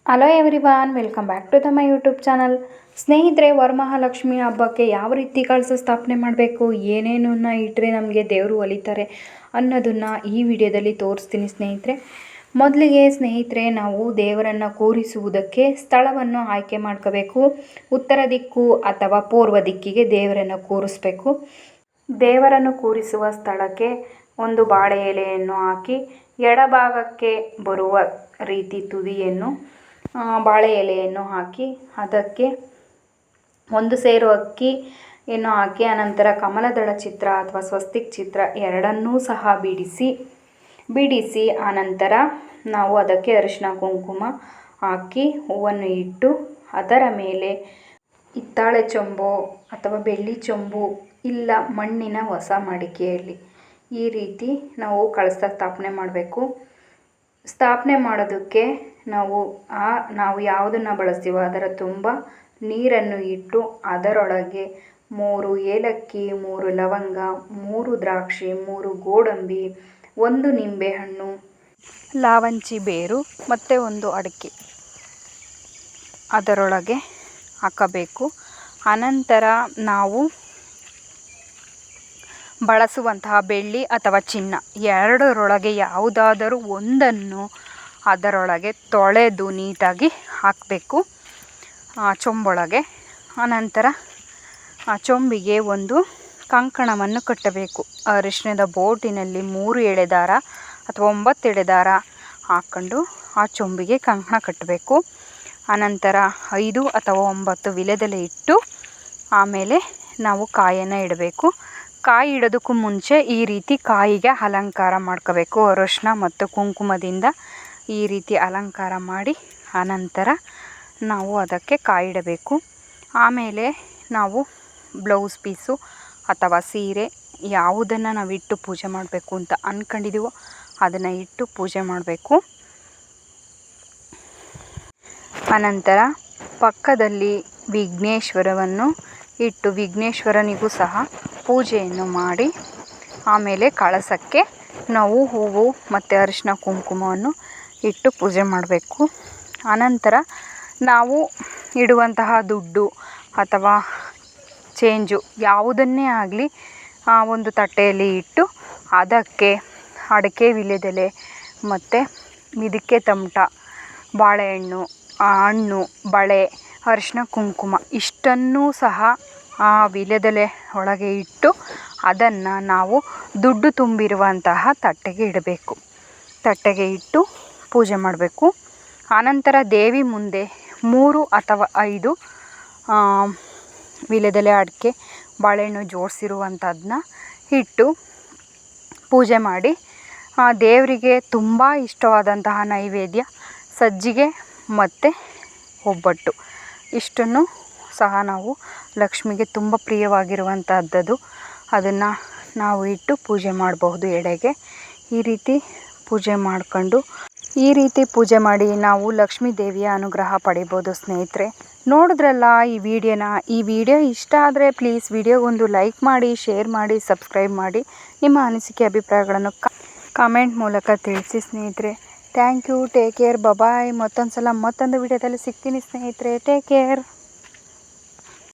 Hello everyone, welcome back to my YouTube channel. ಸ್ನೇಹಿತರೆ, ವರಮಹಾಲಕ್ಷ್ಮಿ ಹಬ್ಬಕ್ಕೆ ಯಾವ ರೀತಿ ಕಳಸ ಸ್ಥಾಪನೆ ಮಾಡಬೇಕು, ಏನೇನನ್ನ ಇಟ್ಟರೆ ನಮಗೆ ದೇವರು ಒಲಿತಾರೆ ಅನ್ನೋದನ್ನು ಈ ವಿಡಿಯೋದಲ್ಲಿ ತೋರಿಸ್ತೀನಿ ಸ್ನೇಹಿತರೆ. ಮೊದಲಿಗೆ ಸ್ನೇಹಿತರೆ, ನಾವು ದೇವರನ್ನು ಕೂರಿಸುವುದಕ್ಕೆ ಸ್ಥಳವನ್ನು ಆಯ್ಕೆ ಮಾಡ್ಕೋಬೇಕು. ಉತ್ತರ ದಿಕ್ಕು ಅಥವಾ ಪೂರ್ವ ದಿಕ್ಕಿಗೆ ದೇವರನ್ನು ಕೂರಿಸ್ಬೇಕು. ದೇವರನ್ನು ಕೂರಿಸುವ ಸ್ಥಳಕ್ಕೆ ಒಂದು ಬಾಳೆ ಎಲೆಯನ್ನು ಹಾಕಿ ಎಡಭಾಗಕ್ಕೆ ಬರುವ ರೀತಿ ತುದಿಯನ್ನು ಬಾಳೆ ಎಲೆಯನ್ನು ಹಾಕಿ ಅದಕ್ಕೆ ಒಂದು ಸೇರು ಅಕ್ಕಿಯನ್ನು ಹಾಕಿ ಅನಂತರ ಕಮಲದಳ ಚಿತ್ರ ಅಥವಾ ಸ್ವಸ್ತಿಕ್ ಚಿತ್ರ ಎರಡನ್ನೂ ಸಹ ಬಿಡಿಸಿ ಆನಂತರ ನಾವು ಅದಕ್ಕೆ ಅರಿಶಿನ ಕುಂಕುಮ ಹಾಕಿ ಹೂವನ್ನು ಇಟ್ಟು ಅದರ ಮೇಲೆ ಹಿತ್ತಾಳೆ ಚೊಂಬು ಅಥವಾ ಬೆಳ್ಳಿ ಚೊಂಬು ಇಲ್ಲ ಮಣ್ಣಿನ ಹೊಸ ಮಡಿಕೆಯಲ್ಲಿ ಈ ರೀತಿ ನಾವು ಕಳಸ ಸ್ಥಾಪನೆ ಮಾಡಬೇಕು. ಸ್ಥಾಪನೆ ಮಾಡೋದಕ್ಕೆ ನಾವು ಯಾವುದನ್ನು ಬಳಸ್ತೀವೋ ಅದರ ತುಂಬ ನೀರನ್ನು ಇಟ್ಟು ಅದರೊಳಗೆ 3 ಏಲಕ್ಕಿ, 3 ಲವಂಗ, 3 ದ್ರಾಕ್ಷಿ, 3 ಗೋಡಂಬಿ, 1 ನಿಂಬೆಹಣ್ಣು, ಲಾವಂಚಿ ಬೇರು ಮತ್ತು 1 ಅಡಿಕೆ ಅದರೊಳಗೆ ಹಾಕಬೇಕು. ಅನಂತರ ನಾವು ಬಳಸುವಂತಹ ಬೆಳ್ಳಿ ಅಥವಾ ಚಿನ್ನ ಎರಡರೊಳಗೆ ಯಾವುದಾದರೂ ಒಂದನ್ನು ಅದರೊಳಗೆ ತೊಳೆದು ನೀಟಾಗಿ ಹಾಕಬೇಕು ಚೊಂಬೊಳಗೆ. ಅನಂತರ ಆ ಚೊಂಬಿಗೆ ಒಂದು ಕಂಕಣವನ್ನು ಕಟ್ಟಬೇಕು. ಅರಿಶಿಣದ ಬೋಟಿನಲ್ಲಿ 3 ಎಳೆ ದಾರ ಅಥವಾ 9 ಎಳೆ ದಾರ ಹಾಕ್ಕೊಂಡು ಆ ಚೊಂಬಿಗೆ ಕಂಕಣ ಕಟ್ಟಬೇಕು. ಅನಂತರ 5 ಅಥವಾ 9 ವಿಳೆದೆಲೆ ಇಟ್ಟು ಆಮೇಲೆ ನಾವು ಕಾಯನ್ನು ಇಡಬೇಕು. ಕಾಯಿ ಇಡೋದಕ್ಕೂ ಮುಂಚೆ ಈ ರೀತಿ ಕಾಯಿಗೆ ಅಲಂಕಾರ ಮಾಡ್ಕೋಬೇಕು. ಅರಿಶಿನ ಮತ್ತು ಕುಂಕುಮದಿಂದ ಈ ರೀತಿ ಅಲಂಕಾರ ಮಾಡಿ ಅನಂತರ ನಾವು ಅದಕ್ಕೆ ಕಾಯಿ ಇಡಬೇಕು. ಆಮೇಲೆ ನಾವು ಬ್ಲೌಸ್ ಪೀಸು ಅಥವಾ ಸೀರೆ ಯಾವುದನ್ನು ನಾವು ಇಟ್ಟು ಪೂಜೆ ಮಾಡಬೇಕು ಅಂತ ಅಂದ್ಕೊಂಡಿದ್ದೀವೋ ಅದನ್ನು ಇಟ್ಟು ಪೂಜೆ ಮಾಡಬೇಕು. ಅನಂತರ ಪಕ್ಕದಲ್ಲಿ ವಿಘ್ನೇಶ್ವರವನ್ನು ಇಟ್ಟು ವಿಘ್ನೇಶ್ವರನಿಗೂ ಸಹ ಪೂಜೆಯನ್ನು ಮಾಡಿ ಆಮೇಲೆ ಕಳಸಕ್ಕೆ ನಾವು ಹೂವು ಮತ್ತು ಅರಿಶಿನ ಕುಂಕುಮವನ್ನು ಇಟ್ಟು ಪೂಜೆ ಮಾಡಬೇಕು. ಅನಂತರ ನಾವು ಇಡುವಂತಹ ದುಡ್ಡು ಅಥವಾ ಚೇಂಜು ಯಾವುದನ್ನೇ ಆಗಲಿ ಒಂದು ತಟ್ಟೆಯಲ್ಲಿ ಇಟ್ಟು ಅದಕ್ಕೆ ಅಡಿಕೆ ವಿಳ್ಯದೆಲೆ ಮತ್ತು ಮಿದಿಕೆ ತಮಟ, ಬಾಳೆಹಣ್ಣು, ಹಣ್ಣು, ಬಳೆ, ಅರಿಶಿನ ಕುಂಕುಮ ಇಷ್ಟನ್ನೂ ಸಹ ಆ ವಿಳ್ಯದೆಲೆ ಒಳಗೆ ಇಟ್ಟು ಅದನ್ನು ನಾವು ದುಡ್ಡು ತುಂಬಿರುವಂತಹ ತಟ್ಟೆಗೆ ಇಡಬೇಕು. ತಟ್ಟೆಗೆ ಇಟ್ಟು ಪೂಜೆ ಮಾಡಬೇಕು. ಆನಂತರ ದೇವಿ ಮುಂದೆ 3 ಅಥವಾ 5 ವಿಳ್ಯದೆಲೆ, ಅಡಿಕೆ, ಬಾಳೆಹಣ್ಣು ಜೋಡಿಸಿರುವಂಥದ್ದನ್ನ ಇಟ್ಟು ಪೂಜೆ ಮಾಡಿ ದೇವರಿಗೆ ತುಂಬ ಇಷ್ಟವಾದಂತಹ ನೈವೇದ್ಯ ಸಜ್ಜಿಗೆ ಮತ್ತು ಒಬ್ಬಟ್ಟು ಇಷ್ಟನ್ನು ಸಹ ನಾವು ಲಕ್ಷ್ಮಿಗೆ ತುಂಬ ಪ್ರಿಯವಾಗಿರುವಂಥದ್ದು ಅದನ್ನು ನಾವು ಇಟ್ಟು ಪೂಜೆ ಮಾಡಬಹುದು ಎಡೆಗೆ. ಈ ರೀತಿ ಪೂಜೆ ಮಾಡಿ ನಾವು ಲಕ್ಷ್ಮೀ ದೇವಿಯ ಅನುಗ್ರಹ ಪಡಿಬೋದು ಸ್ನೇಹಿತರೆ. ನೋಡಿದ್ರಲ್ಲ ಈ ವಿಡಿಯೋ ಇಷ್ಟ ಆದರೆ ಪ್ಲೀಸ್ ವಿಡಿಯೋಗೊಂದು ಲೈಕ್ ಮಾಡಿ, ಶೇರ್ ಮಾಡಿ, ಸಬ್ಸ್ಕ್ರೈಬ್ ಮಾಡಿ. ನಿಮ್ಮ ಅನಿಸಿಕೆ ಅಭಿಪ್ರಾಯಗಳನ್ನು ಕಾಮೆಂಟ್ ಮೂಲಕ ತಿಳಿಸಿ ಸ್ನೇಹಿತರೆ. Thank you. Take care. Bye. ಮತ್ತೊಂದು ವಿಡಿಯೋದಲ್ಲಿ ಸಿಗ್ತೀನಿ ಸ್ನೇಹಿತರೆ. Take care.